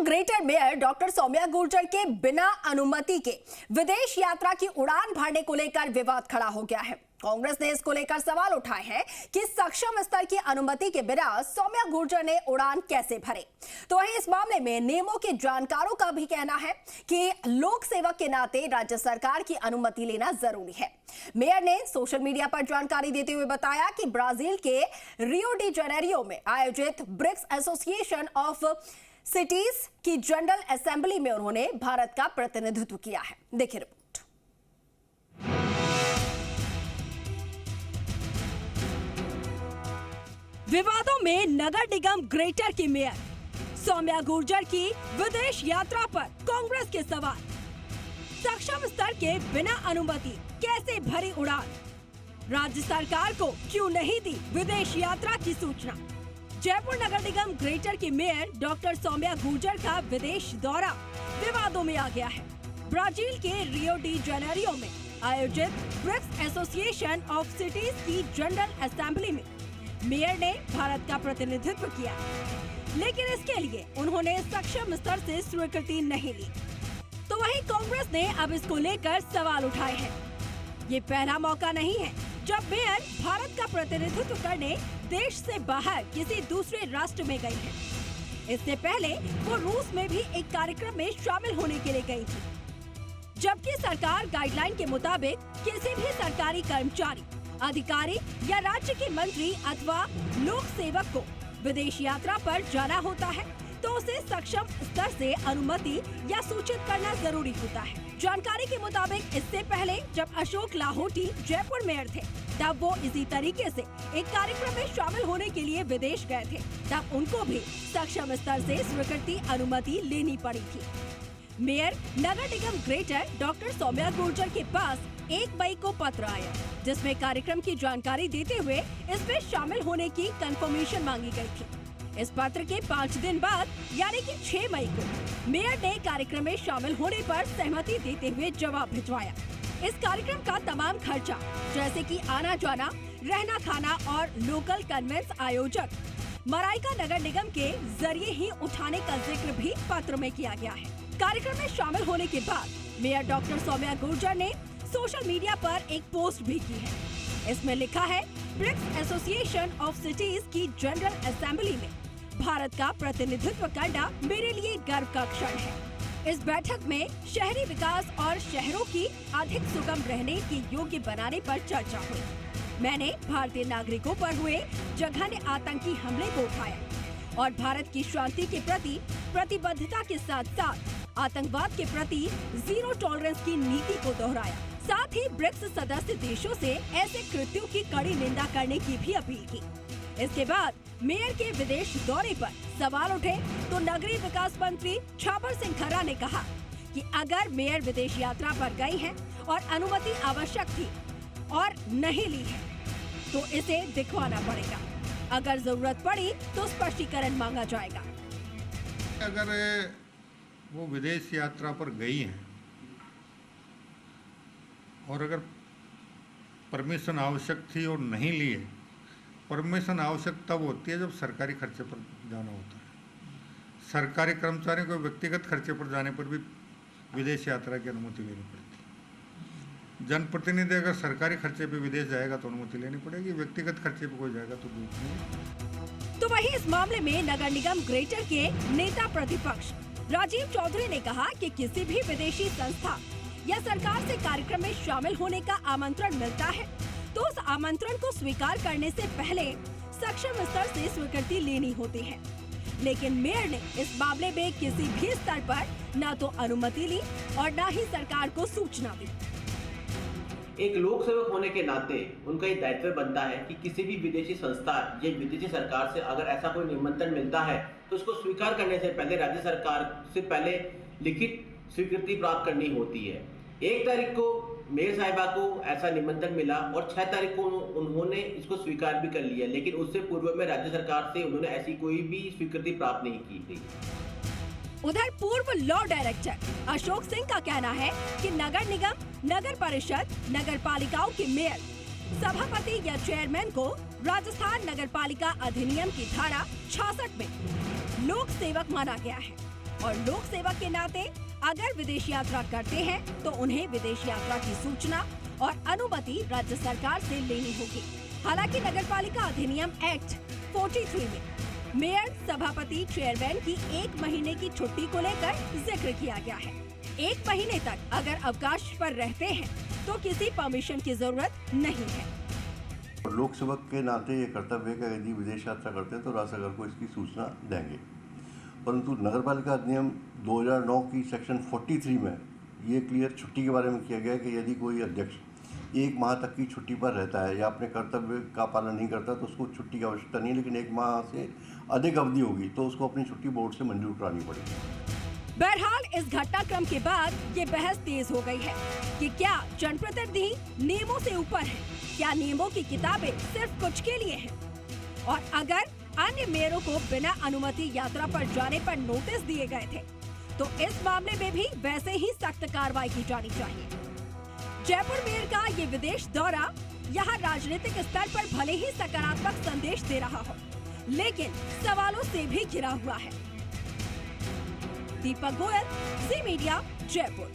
निगम greater mayor doctor Saumya Gurjar के बिना अनुमति के विदेश यात्रा की उड़ान भरने को लेकर विवाद खड़ा हो गया है। कांग्रेस ने इसको लेकर सवाल उठाए हैं कि सक्षम स्तर की अनुमति के बिना सौम्या गुर्जर ने उड़ान कैसे भरे। तो वहीं इस मामले में नियमों के जानकारों का भी कहना है कि लोक सेवक के नाते राज्य सरकार की अनुमति लेना जरूरी है। मेयर ने सोशल मीडिया पर जानकारी देते हुए बताया कि ब्राजील के रियो डी जेनेरियो में आयोजित ब्रिक्स एसोसिएशन ऑफ सिटीज की जनरल असेंबली में उन्होंने भारत का प्रतिनिधित्व किया है। देखिए रिपोर्ट। विवादों में नगर निगम ग्रेटर की मेयर सौम्या गुर्जर की विदेश यात्रा पर कांग्रेस के सवाल। सक्षम स्तर के बिना अनुमति कैसे भरी उड़ान, राज्य सरकार को क्यों नहीं दी विदेश यात्रा की सूचना। जयपुर नगर निगम ग्रेटर की मेयर डॉक्टर सौम्या गुर्जर का विदेश दौरा विवादों में आ गया है। ब्राजील के रियो डी जेनेरियो में आयोजित ब्रिक्स एसोसिएशन ऑफ सिटीज की जनरल असेंबली में मेयर ने भारत का प्रतिनिधित्व किया, लेकिन इसके लिए उन्होंने सक्षम स्तर से स्वीकृति नहीं ली। तो वहीं कांग्रेस ने अब इसको लेकर सवाल उठाए हैं। ये पहला मौका नहीं है जब मेयर भारत का प्रतिनिधित्व करने देश से बाहर किसी दूसरे राष्ट्र में गई है। इससे पहले वो रूस में भी एक कार्यक्रम में शामिल होने के लिए गई थी। जबकि सरकार गाइडलाइन के मुताबिक किसी भी सरकारी कर्मचारी, अधिकारी या राज्य के मंत्री अथवा लोक सेवक को विदेश यात्रा पर जाना होता है तो उसे सक्षम स्तर से अनुमति या सूचित करना जरूरी होता है। जानकारी के मुताबिक इससे पहले जब अशोक लाहोटी जयपुर मेयर थे तब वो इसी तरीके से एक कार्यक्रम में शामिल होने के लिए विदेश गए थे। तब उनको भी सक्षम स्तर से स्वीकृति अनुमति लेनी पड़ी थी। मेयर नगर निगम ग्रेटर डॉक्टर सौम्या गुर्जर के पास 1 मई को पत्र आया जिसमें कार्यक्रम की जानकारी देते हुए इसमें शामिल होने की कंफर्मेशन मांगी गई थी। इस पत्र के 5 दिन बाद यानी कि 6 मई को मेयर ने कार्यक्रम में शामिल होने पर सहमति देते हुए जवाब भिजवाया। इस कार्यक्रम का तमाम खर्चा जैसे कि आना जाना, रहना खाना और लोकल कन्वेंस आयोजक मराइका नगर निगम के जरिए ही उठाने का जिक्र भी पत्र में किया गया है। कार्यक्रम में शामिल होने के बाद मेयर डॉक्टर सौम्या गुर्जर ने सोशल मीडिया पर एक पोस्ट भी की है। इसमें लिखा है, ब्रिक्स एसोसिएशन ऑफ सिटीज की जनरल असेंबली में भारत का प्रतिनिधित्व करना मेरे लिए गर्व का क्षण है। इस बैठक में शहरी विकास और शहरों की अधिक सुगम रहने के योग्य बनाने पर चर्चा हुई। मैंने भारतीय नागरिकों पर हुए जघन्य आतंकी हमले को उठाया और भारत की शांति के प्रति प्रतिबद्धता के साथ साथ आतंकवाद के प्रति जीरो टॉलरेंस की नीति को दोहराया। साथ ही ब्रिक्स सदस्य देशों से ऐसे कृत्यों की कड़ी निंदा करने की भी अपील की। इसके बाद मेयर के विदेश दौरे पर सवाल उठे तो नगरीय विकास मंत्री छाबर सिंह खर्रा ने कहा कि अगर मेयर विदेश यात्रा पर गई हैं और अनुमति आवश्यक थी और नहीं ली है तो इसे दिखवाना पड़ेगा। अगर जरूरत पड़ी तो स्पष्टीकरण मांगा जाएगा। अगर वो विदेश यात्रा पर गई हैं और अगर परमिशन आवश्यक थी और नहीं लिए, परमिशन आवश्यक तब होती है जब सरकारी खर्चे पर जाना होता है। सरकारी कर्मचारियों को व्यक्तिगत खर्चे पर जाने पर भी विदेश यात्रा की अनुमति लेनी पड़ती है। जनप्रतिनिधि अगर सरकारी खर्चे पर विदेश जाएगा तो अनुमति लेनी पड़ेगी, व्यक्तिगत खर्चे पर कोई जाएगा तो नहीं। तो वहीं इस मामले में नगर निगम ग्रेटर के नेता प्रतिपक्ष राजीव चौधरी ने कहा कि किसी भी विदेशी संस्था या सरकार से कार्यक्रम में शामिल होने का आमंत्रण मिलता है तो उस आमंत्रण को स्वीकार करने से पहले सक्षम स्तर से स्वीकृति लेनी होती है। लेकिन मेयर ने इस मामले में किसी भी स्तर पर न तो अनुमति ली और न ही सरकार को सूचना दी। एक लोक सेवक होने के नाते उनका ये दायित्व बनता है कि किसी भी विदेशी संस्था या विदेशी सरकार से अगर ऐसा कोई निमंत्रण मिलता है तो उसको स्वीकार करने से पहले राज्य सरकार से पहले लिखित स्वीकृति प्राप्त करनी होती है। 1 तारीख को मेयर साहिबा को ऐसा निमंत्रण मिला और 6 तारीख को उन्होंने इसको स्वीकार भी कर लिया, लेकिन उससे पूर्व में राज्य सरकार से उन्होंने ऐसी कोई भी स्वीकृति प्राप्त नहीं की थी। उधर पूर्व लॉ डायरेक्टर अशोक सिंह का कहना है कि नगर निगम, नगर परिषद, नगर पालिकाओं के मेयर, सभापति या चेयरमैन को राजस्थान नगर पालिका अधिनियम की धारा 66 में लोक सेवक माना गया है। और लोक सेवक के नाते अगर विदेश यात्रा करते हैं तो उन्हें विदेश यात्रा की सूचना और अनुमति राज्य सरकार से लेनी होगी। हालांकि नगरपालिका अधिनियम एक्ट 43 में मेयर, सभापति, चेयरमैन की 1 महीने की छुट्टी को लेकर जिक्र किया गया है। 1 महीने तक अगर अवकाश पर रहते हैं तो किसी परमिशन की जरूरत नहीं है। लोक सेवक के नाते ये कर्तव्य है कि यदि विदेश यात्रा करते हैं तो राज्य सरकार को इसकी सूचना देंगे। परंतु नगरपालिका अधिनियम 2009 की सेक्शन 43 में ये क्लियर छुट्टी के बारे में किया गया है कि यदि कोई अध्यक्ष 1 माह तक की छुट्टी पर रहता है या अपने कर्तव्य का पालन नहीं करता तो उसको छुट्टी की आवश्यकता नहीं है, लेकिन 1 माह से अधिक अवधि होगी तो उसको अपनी छुट्टी बोर्ड से मंजूर करानी पड़ेगी। बहरहाल इस घटनाक्रम के बाद ये बहस तेज हो गई है कि क्या जनप्रतिनिधि नियमों से ऊपर है, क्या नियमों की किताबें सिर्फ कुछ के लिए हैं? और अगर अन्य मेयरों को बिना अनुमति यात्रा पर जाने पर नोटिस दिए गए थे तो इस मामले में भी वैसे ही सख्त कार्रवाई की जानी चाहिए। जयपुर मेयर का ये विदेश दौरा यहाँ राजनीतिक स्तर पर भले ही सकारात्मक संदेश दे रहा हो, लेकिन सवालों से भी घिरा हुआ है। दीपक गोयल, जी मीडिया, जयपुर।